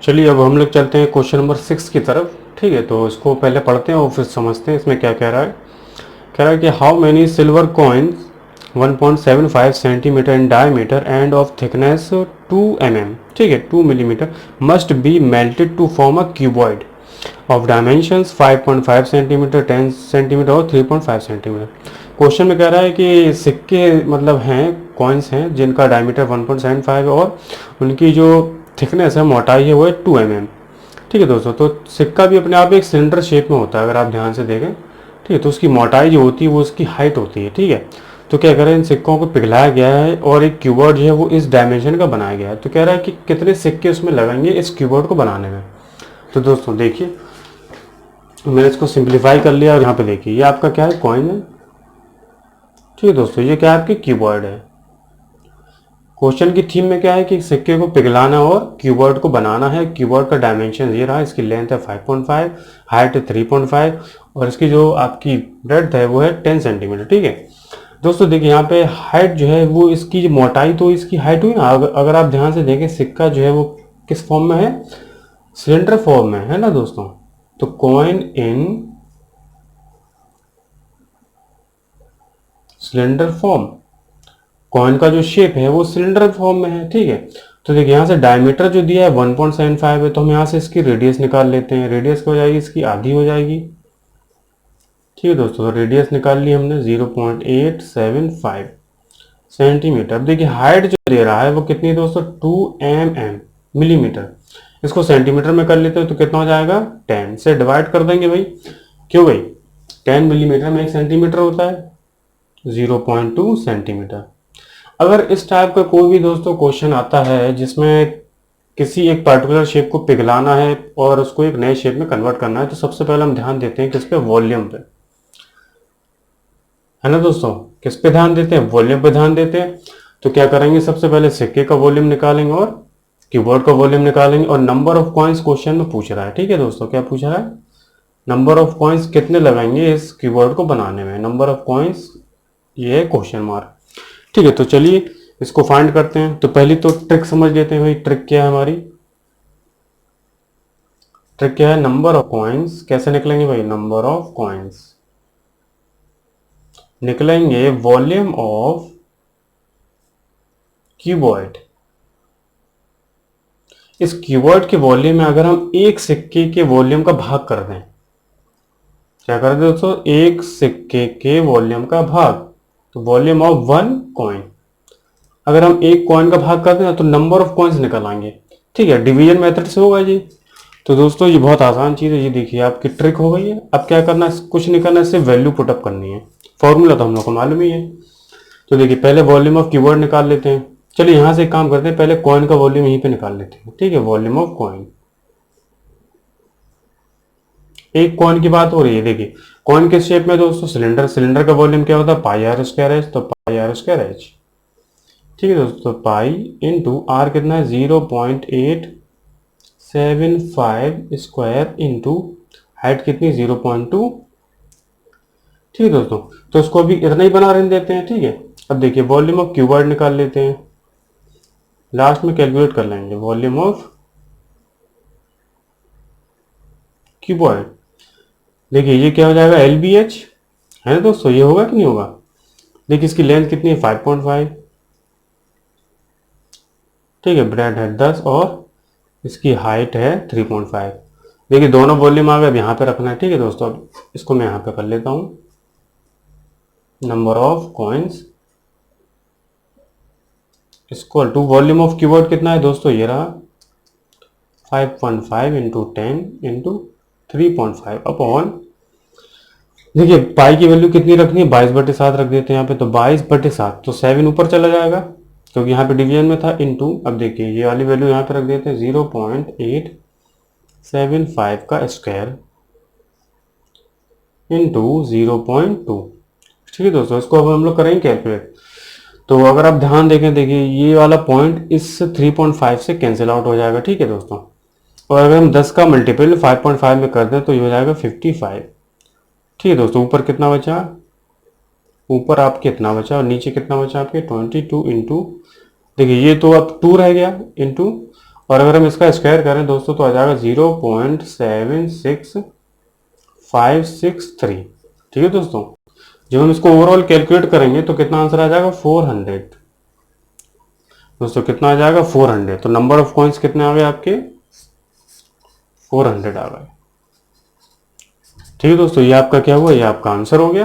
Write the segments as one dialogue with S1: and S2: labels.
S1: चलिए अब हम लोग चलते हैं क्वेश्चन नंबर 6 की तरफ। ठीक है, तो इसको पहले पढ़ते हैं और फिर समझते हैं इसमें क्या कह रहा है। कह रहा है कि how many silver coins 1.75 centimetre in diameter and of thickness 2 mm, ठीक है 2 millimetre, must be melted to form a cuboid of dimensions 5.5 centimetre, 10 centimetre और 3.5 सेंटीमीटर। क्वेश्चन में कह रहा है कि सिक्के मतलब हैं, कॉइन्स हैं जिनका डायमीटर 1.75 है और उनकी जो थिकनेस है, मोटाई है, वो है 2 mm। ठीक है दोस्तों, तो सिक्का भी अपने आप एक सिलेंडर शेप में होता है अगर आप ध्यान से देखें। ठीक है, तो उसकी मोटाई जो होती है वो उसकी हाइट होती है। ठीक है, तो क्या करें, इन सिक्कों को पिघलाया गया है और एक क्यूबॉर्ड जो है वो इस डायमेंशन का बनाया गया है। तो कह रहा है कि कितने सिक्के उसमें लगेंगे इस क्यूबॉर्ड को बनाने में। तो दोस्तों देखिए, मैंने इसको सिंप्लीफाई कर लिया और यहाँ पे देखिए ये आपका क्या है, कॉइन है। ठीक है दोस्तों, ये क्या है, आपके कीबोर्ड है। क्वेश्चन की थीम में क्या है कि सिक्के को पिघलाना और कीबोर्ड को बनाना है। कीबोर्ड का डायमेंशन ये रहा, इसकी लेंथ है 5.5, हाइट है 3.5 और इसकी जो आपकी ब्रेड्थ है वो है 10 सेंटीमीटर। ठीक है दोस्तों, देखिए यहाँ पे हाइट जो है वो इसकी जो मोटाई, तो इसकी हाइट हुई ना, अगर आप ध्यान से देखें सिक्का जो है वो किस फॉर्म में है, सिलेंडर फॉर्म में है ना दोस्तों। तो coin in cylinder form, coin का जो शेप है वो सिलेंडर फॉर्म में है। ठीक है, तो देखिए यहाँ से डायमीटर जो दिया है 1.75 है, तो हम यहाँ से इसकी रेडियस निकाल लेते हैं। रेडियस क्या हो जाएगी, इसकी आधी हो जाएगी। ठीक है दोस्तों, तो रेडियस निकाल ली हमने 0.875 सेंटीमीटर। अब देखिए हाइट जो दे रहा है वो कितनी है दोस्तों, 2 mm, मिलीमीटर। इसको सेंटीमीटर में कर लेते हैं तो कितना हो जाएगा, 10 से डिवाइड कर देंगे भाई। क्यों भाई, 10 मिलीमीटर में 1 सेंटीमीटर होता है, 0.2 सेंटीमीटर। अगर इस टाइप का कोई भी दोस्तों क्वेश्चन आता है जिसमें किसी एक पर्टिकुलर शेप को पिघलाना है और उसको एक नए शेप में कन्वर्ट करना है, तो सबसे पहले हम ध्यान देते हैं किस पे, वॉल्यूम पे, है ना दोस्तों। किस पे ध्यान देते हैं, वॉल्यूम पे ध्यान देते हैं। तो क्या करेंगे, सबसे पहले सिक्के का वॉल्यूम निकालेंगे और कीबोर्ड का वॉल्यूम निकालेंगे और नंबर ऑफ कॉइन्स क्वेश्चन में पूछ रहा है। ठीक है दोस्तों, क्या पूछ रहा है, नंबर ऑफ कॉइन्स कितने लगाएंगे इस कीबोर्ड को बनाने में, नंबर ऑफ कॉइन्स, ये है क्वेश्चन मार्क। ठीक है, तो चलिए इसको फाइंड करते हैं। तो पहली तो ट्रिक समझ लेते हैं भाई। ट्रिक क्या है हमारी, ट्रिक क्या है, नंबर ऑफ कॉइन्स। कैसे निकलेंगे भाई, नंबर ऑफ कॉइन्स निकलेंगे वॉल्यूम ऑफ क्यूबॉइड। इस क्यूबॉइड के वॉल्यूम में अगर हम एक सिक्के के वॉल्यूम का भाग कर दें, क्या कर दें दोस्तों, एक सिक्के के वॉल्यूम का भाग, तो वॉल्यूम ऑफ वन कॉइन। अगर हम एक कॉइन का भाग करते हैं तो नंबर ऑफ कॉइन्स निकल आएंगे। ठीक है, डिवीजन मेथड से होगा जी। तो दोस्तों ये बहुत आसान चीज़ है, ये देखिए आपकी ट्रिक हो गई है। अब क्या करना है, कुछ नहीं करना है, सिर्फ वैल्यू पुटअप करनी है। फॉर्मूला तो हम लोग को मालूम ही है। तो देखिए पहले वॉल्यूम ऑफ कीवर्ड निकाल लेते हैं। चलिए यहाँ से एक काम करते हैं, पहले कॉइन का वॉल्यूम यहीं पे निकाल लेते हैं। ठीक है, वॉल्यूम ऑफ कॉइन, एक कॉइन की बात हो रही है। देखिए कॉइन किस शेप में दोस्तों, सिलेंडर। सिलेंडर का वॉल्यूम क्या होता है, पाई आर स्क्वायर एच, तो पाई आर स्क्वायर एच। ठीक है दोस्तों, पाई इंटू आर कितना है, 0.875 स्क्वायर इंटू हाइट कितनी, 0.2। ठीक है दोस्तों, तो इसको अभी इतना ही बना रहने देते हैं। ठीक है, अब देखिए वॉल्यूम ऑफ क्यूबॉइड निकाल लेते हैं, लास्ट में कैलकुलेट कर लेंगे वॉल्यूम ऑफ क्यूबॉइड। देखिए ये क्या हो जाएगा, एल बी एच, है ना दोस्तों, ये होगा कि नहीं होगा। देखिए इसकी लेंथ कितनी है, 5.5। ठीक है, ब्रेड है 10 और इसकी हाइट है 3.5। देखिए दोनों वॉल्यूम आ गए, अब यहाँ पे रखना है। ठीक है दोस्तों, अब इसको मैं यहाँ पे कर लेता हूँ, number of coins equal to volume of keyboard कितना है दोस्तों, ये रहा 5.5 इंटू 10 इंटू 3.5 अपॉन, देखिए पाई की वैल्यू कितनी रखनी है, 22/7 रख देते हैं यहाँ पे। तो 22/7, तो 7 ऊपर चला जाएगा क्योंकि यहाँ पे डिवीजन में था, इंटू, अब देखिए ये वाली वैल्यू यहाँ पे रख देते हैं, 0.875 का स्क्वायर इंटू 0.2। ठीक है दोस्तों, इसको अब हम लोग करेंगे कैलकुलेट। तो अगर आप ध्यान देखें, देखिए ये वाला पॉइंट इस 3.5 से कैंसिल आउट हो जाएगा। ठीक है दोस्तों, और अगर हम 10 का मल्टीपल 5.5 में कर दें तो ये हो जाएगा 55। ठीक है दोस्तों, ऊपर कितना बचा, ऊपर आपके कितना बचा और नीचे कितना बचा आपके 22 इंटू, देखिए ये तो अब 2 रह गया इंटू, और अगर हम इसका स्क्वायर करें दोस्तों तो आ जाएगा 0.76563। ठीक है दोस्तों, जब हम इसको ओवरऑल कैलकुलेट करेंगे तो कितना आंसर आ जाएगा 400। दोस्तों कितना आ जाएगा 400। तो नंबर ऑफ कॉइन्स कितने आ गए आपके 400 आ गए। ठीक है दोस्तों, ये आपका क्या हुआ, ये आपका आंसर हो गया।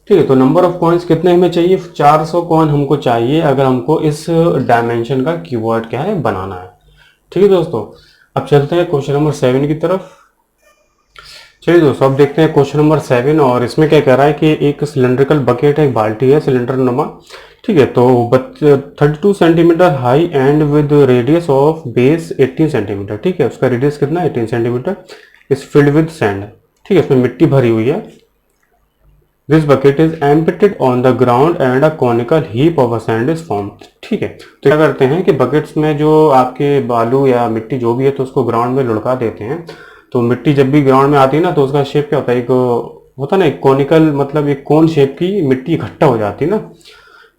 S1: ठीक है, तो नंबर ऑफ कॉइन्स कितने हमें चाहिए, 400 कॉइन हमको चाहिए अगर हमको इस डायमेंशन का कीवर्ड क्या है बनाना है। ठीक है दोस्तों, अब चलते हैं क्वेश्चन नंबर 7 की तरफ। चलिए दोस्तों, अब देखते हैं क्वेश्चन नंबर 7। और इसमें क्या कह रहा है कि एक सिलेंड्रिकल बकेट है, एक बाल्टी है सिलेंडर नुमा। ठीक है, तो 32 centimetre high and with radius of base 18 centimetre. ठीक है, उसका रेडियस कितना है 18 सेंटीमीटर। इस फिल्ड विद सैंड। ठीक है, इसमें मिट्टी भरी हुई है। This bucket is emptied on the ground and a conical heap of a sand is form. ठीक है, तो क्या करते हैं कि बकेट्स में जो आपके बालू या मिट्टी जो भी है तो उसको ग्राउंड में लुढ़का देते हैं। तो मिट्टी जब भी ग्राउंड में आती है ना तो उसका शेप क्या होता है, एक होता है ना एक कॉनिकल, मतलब एक कोन शेप की मिट्टी इकट्ठा हो जाती है ना।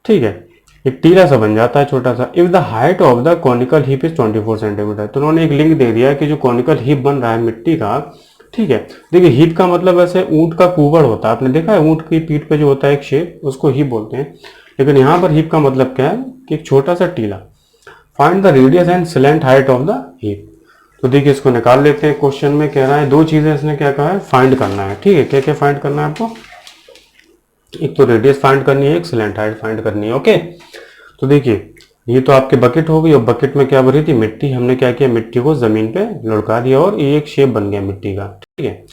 S1: ठीक है, एक टीला सा बन जाता है छोटा सा। If the height of the conical heap is 24 centimetre. तो उन्होंने एक लिंक दे दिया है कि जो कॉनिकल हीप बन रहा है मिट्टी का। ठीक है, देखिए हीप का मतलब वैसे ऊंट का कुबड़ होता है, आपने देखा है ऊंट की पीठ पे जो होता है एक शेप, उसको हीप बोलते हैं। लेकिन यहाँ पर हीप का मतलब क्या है कि एक छोटा सा टीला। Find the radius and slant height of the heap. तो देखिए इसको निकाल लेते हैं। क्वेश्चन में कह रहा है दो चीजें इसने क्या कहा है, फाइंड करना है। ठीक है, क्या क्या फाइंड करना है आपको, एक तो रेडियस फाइंड करनी है, एक स्लैंट हाइट फाइंड करनी है। ओके, तो देखिए ये तो आपके बकेट हो गई और बकेट में क्या भरी थी, मिट्टी। हमने क्या किया, मिट्टी को जमीन पे लुढ़का दिया और ये एक शेप बन गया मिट्टी का। ठीक है,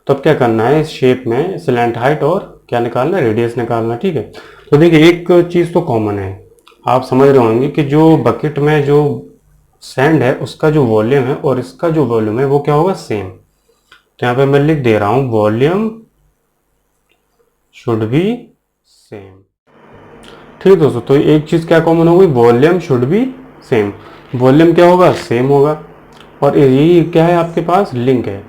S1: तो अब क्या करना है, इस शेप में स्लैंट हाइट और क्या निकालना है, रेडियस निकालना। ठीक है, तो देखिए एक चीज तो कॉमन है, आप समझ रहे होंगे कि जो बकेट में जो सैंड है उसका जो वॉल्यूम है और इसका जो वॉल्यूम है वो क्या होगा, सेम। तो यहाँ पे मैं लिख दे रहा हूं वॉल्यूम शुड बी सेम। ठीक है दोस्तों, तो एक चीज क्या कॉमन हो गई, volume should be same. Volume क्या होगा, सेम होगा। और यही क्या है आपके पास, लिंक है।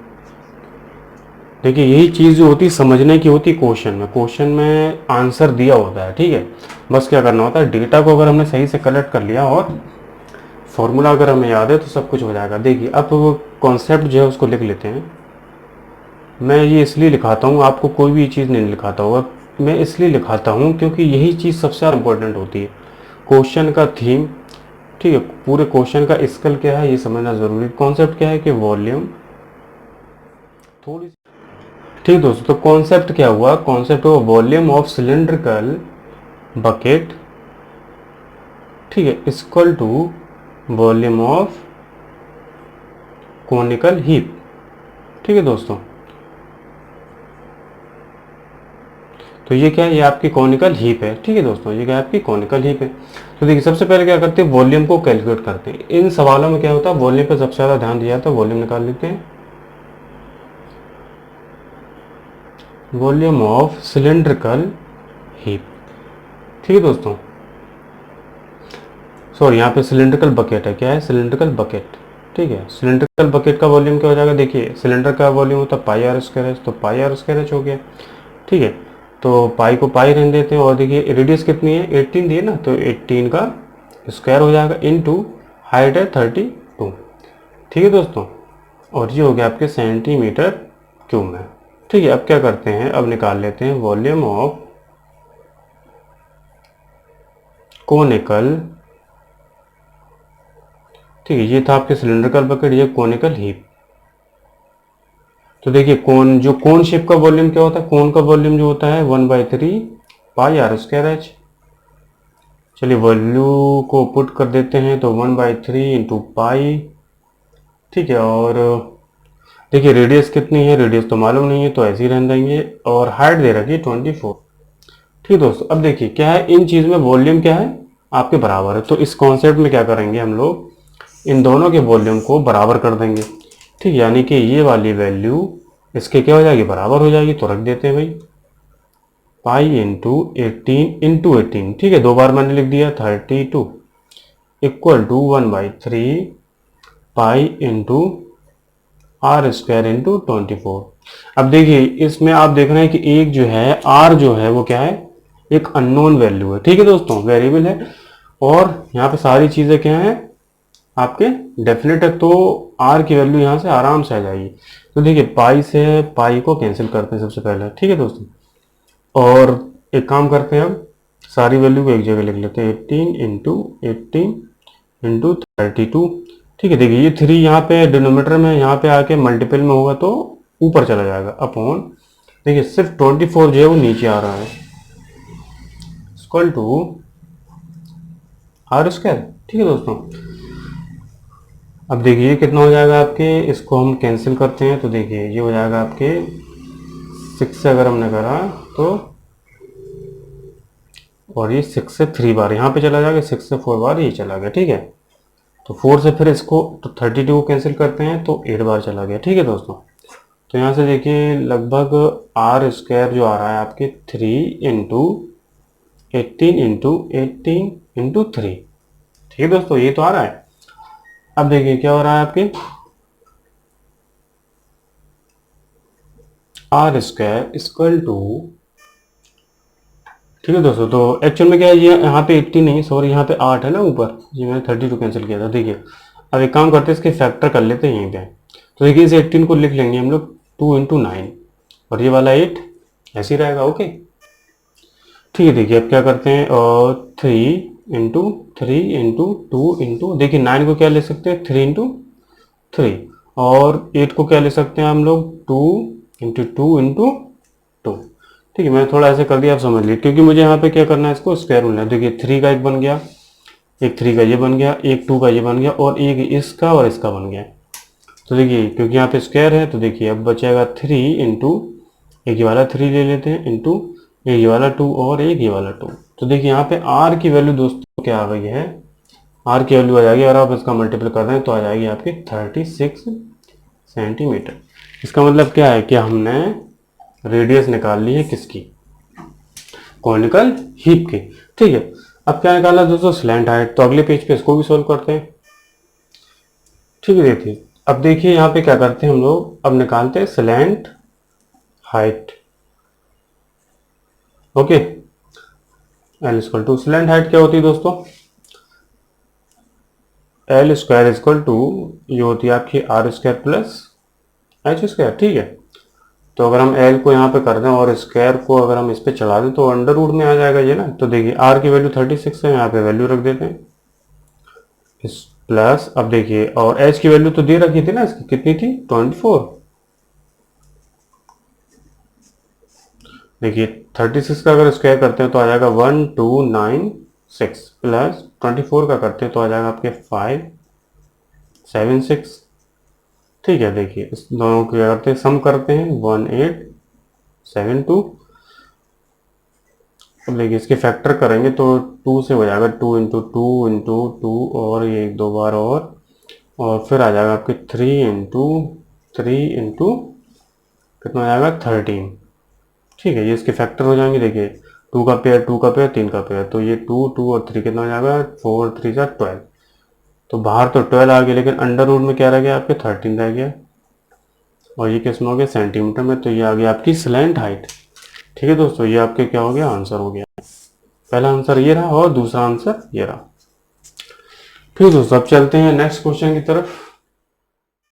S1: देखिए यही चीज जो होती समझने की होती क्वेश्चन में आंसर दिया होता है। ठीक है, बस क्या करना होता है, डेटा को अगर हमने सही से कलेक्ट कर लिया और फॉर्मूला अगर हमें याद है तो सब कुछ हो जाएगा। देखिए अब कॉन्सेप्ट जो है उसको लिख लेते हैं। मैं ये इसलिए लिखाता हूँ, आपको कोई भी चीज़ नहीं लिखाता होगा, मैं इसलिए लिखाता हूँ क्योंकि यही चीज़ सबसे ज़्यादा इंपॉर्टेंट होती है, क्वेश्चन का थीम। ठीक है, पूरे क्वेश्चन का स्केल क्या है ये समझना जरूरी। कॉन्सेप्ट क्या है कि वॉल्यूम थोड़ी। ठीक दोस्तों, तो कॉन्सेप्ट क्या हुआ, कॉन्सेप्ट हुआ वॉल्यूम ऑफ सिलेंड्रिकल बकेट। ठीक है, equal to volume of conical heap. ठीक है दोस्तों, तो ये क्या है, ये आपकी कॉनिकल हीप है। ठीक है दोस्तों, ये क्या है, आपकी कॉनिकल हीप है। तो देखिए सबसे पहले क्या करते हैं, वॉल्यूम को कैलकुलेट करते हैं। इन सवालों में क्या होता है, वॉल्यूम पे सबसे ज्यादा ध्यान दिया जाता है। वॉल्यूम निकाल लेते हैं, वॉल्यूम ऑफ सिलेंड्रिकल हीप। ठीक है दोस्तों, सॉरी यहाँ पे सिलेंड्रिकल बकेट है, क्या है, सिलेंड्रिकल बकेट। ठीक है, सिलेंड्रिकल बकेट का वॉल्यूम क्या हो जाएगा, देखिए सिलेंडर का वॉल्यूम होता है पाई आर स्क्वायर एच, तो पाई आर स्क्वायर एच हो गया। ठीक है, तो पाई को पाई रहने देते हैं। और देखिए रेडियस कितनी है, 18 दी है ना, तो 18 का स्क्वायर हो जाएगा इनटू हाइट है 32। ठीक है दोस्तों, और ये हो गया आपके सेंटीमीटर क्यूब में। ठीक है, अब क्या करते हैं, अब निकाल लेते हैं वॉल्यूम ऑफ कोनिकल। ठीक है, ये था आपके सिलेंड्रिकल बकेट, ये कोनिकल हीप। तो देखिए कोन, जो कोन शेप का वॉल्यूम क्या होता है, कोन का वॉल्यूम जो होता है 1/3 पाई आर स्क्वायर एच। चलिए वैल्यू को पुट कर देते हैं, तो 1/3 इंटू पाई। ठीक है, और देखिए रेडियस कितनी है, रेडियस तो मालूम नहीं है तो ऐसे ही रहने देंगे। और हाइट दे रखी है 24। ठीक है दोस्तों, अब देखिए क्या है, इन चीज में वॉल्यूम क्या है आपके बराबर है। तो इस कॉन्सेप्ट में क्या करेंगे हम लोग, इन दोनों के वॉल्यूम को बराबर कर देंगे। ठीक, यानी कि ये वाली वैल्यू इसके क्या हो जाएगी, बराबर हो जाएगी। तो रख देते हैं भाई पाई इंटू 18 ठीक है, दो बार मैंने लिख दिया 32 equal to 1/3 pi into R square into 24। अब देखिए इसमें आप देख रहे हैं कि एक जो है आर जो है वो क्या है, एक अननोन वैल्यू है। ठीक है दोस्तों, वेरिएबल है। और यहाँ पे सारी चीजें क्या है आपके डेफिनेट है, तो आर की वैल्यू यहाँ से आराम से आ जाएगी। तो देखिए पाई से पाई को कैंसिल करते हैं सबसे पहले, ठीक है दोस्तों। और एक काम करते हैं, अब सारी वैल्यू को एक जगह लिख लेते हैं, 18 × 18 × 32। ठीक है, देखिए ये 3 यहाँ पे डिनोमीटर में यहाँ पे आके मल्टीपल में होगा तो ऊपर चला जाएगा अपॉन, देखिए सिर्फ 24 जो है वो नीचे आ रहा है, इक्वल टू आर स्क्वायर। ठीक है दोस्तों, अब देखिए कितना हो जाएगा आपके, इसको हम कैंसिल करते हैं तो देखिए ये हो जाएगा आपके 6 से अगर हमने करा तो, और ये 6 से 3 बार यहाँ पे चला जाएगा, 6 से 4 बार ये चला गया। ठीक है, तो 4 से फिर इसको तो 32 को कैंसिल करते हैं तो 8 बार चला गया। ठीक है दोस्तों, तो यहाँ से देखिए लगभग आर स्क्वायर जो आ रहा है आपके 3 × 18 × 3। ठीक है दोस्तों, ये तो आ रहा है। अब देखिए क्या हो रहा है आपके, आर स्क्वायर इक्वल टू, ठीक है दोस्तों, तो एक्चुअल में क्या है, ये यहाँ पे 80 नहीं, सॉरी यहाँ पे 8 है ना ऊपर, ये मैंने 32 कैंसिल किया था। देखिए अब एक काम करते हैं, इसके फैक्टर कर लेते हैं यहीं पे। तो देखिए इस 18 को लिख लेंगे हम लोग 2 × 9 और ये वाला 8 ऐसे ही रहेगा। ओके, ठीक है, देखिए अब क्या करते हैं, और 3 × 3 × 2 × देखिए 9 को क्या ले सकते हैं, 3 × 3, और 8 को क्या ले सकते हैं हम लोग, 2 × 2 × 2। ठीक है, मैंने थोड़ा ऐसे कर दिया, आप समझ लीजिए, क्योंकि मुझे यहाँ पे क्या करना है, इसको स्क्वायर रूल है। देखिए 3 का एक बन गया, एक 3 का ये बन गया, एक 2 का ये बन गया, और एक इसका और इसका बन गया। तो देखिए क्योंकि यहाँ पे स्क्वायर है तो देखिए अब बचेगा 3 × एक ये वाला 3 ले लेते हैं, इंटू एक ये वाला 2 और एक ये वाला 2। तो देखिए यहाँ पे आर की वैल्यू दोस्तों क्या आ गई है, आर की वैल्यू आ जाएगी, और आप इसका मल्टीपल कर रहे हैं तो आ जाएगी आपकी 36 सेंटीमीटर। इसका मतलब क्या है कि हमने रेडियस निकाल ली है किसकी, कॉनिकल हीप की। ठीक है, अब क्या निकाला दोस्तों, स्लैंट हाइट। तो अगले पेज पे इसको भी सोल्व करते हैं। ठीक है, देखिए अब देखिए यहाँ पे क्या करते हैं हम लोग, अब निकालते हैं slant height. Okay, L equal to, slant height क्या होती है दोस्तों, एल स्क्वायर इक्वल टू, ये होती है आपकी R square plus H square. ठीक है, तो अगर हम एल को यहाँ पे कर दें और स्क्वायर को अगर हम इस पे चढ़ा दें तो अंडर रूट में आ जाएगा ये ना। तो देखिए आर की वैल्यू 36 है, यहाँ पे वैल्यू रख देते हैं इस प्लस, अब देखिए और एच की वैल्यू तो दे रखी थी ना, इसकी कितनी थी, 24। देखिए 36 का अगर स्क्वायर करते हैं तो आ जाएगा 1296 प्लस 24 का करते हैं तो आ जाएगा आपके 576। ठीक है, देखिए इस दोनों को क्या करते हैं, सम करते हैं 1872। अब देखिए इसके फैक्टर करेंगे तो 2 से हो जाएगा, 2 × 2 × 2 और ये 1 2 बार और फिर आ जाएगा आपके 3 × 3 × कितना आ जाएगा 13। ठीक है, ये इसके फैक्टर हो जाएंगे। देखिए 2 का पेयर 2 का पेयर 3 का पेयर, तो ये 2 2 और 3 कितना हो जाएगा, 4 3 जा 12। तो बाहर तो 12 आ गया, लेकिन अंडर रूट में क्या रह गया आपके 13 रह गया, और ये किस में हो गया, सेंटीमीटर में। तो ये आ गया आपकी स्लैंट हाइट। ठीक है दोस्तों, ये आपके क्या हो गया, आंसर हो गया। पहला आंसर ये रहा और दूसरा आंसर ये रहा। ठीक है दोस्तों, अब चलते हैं नेक्स्ट क्वेश्चन की तरफ।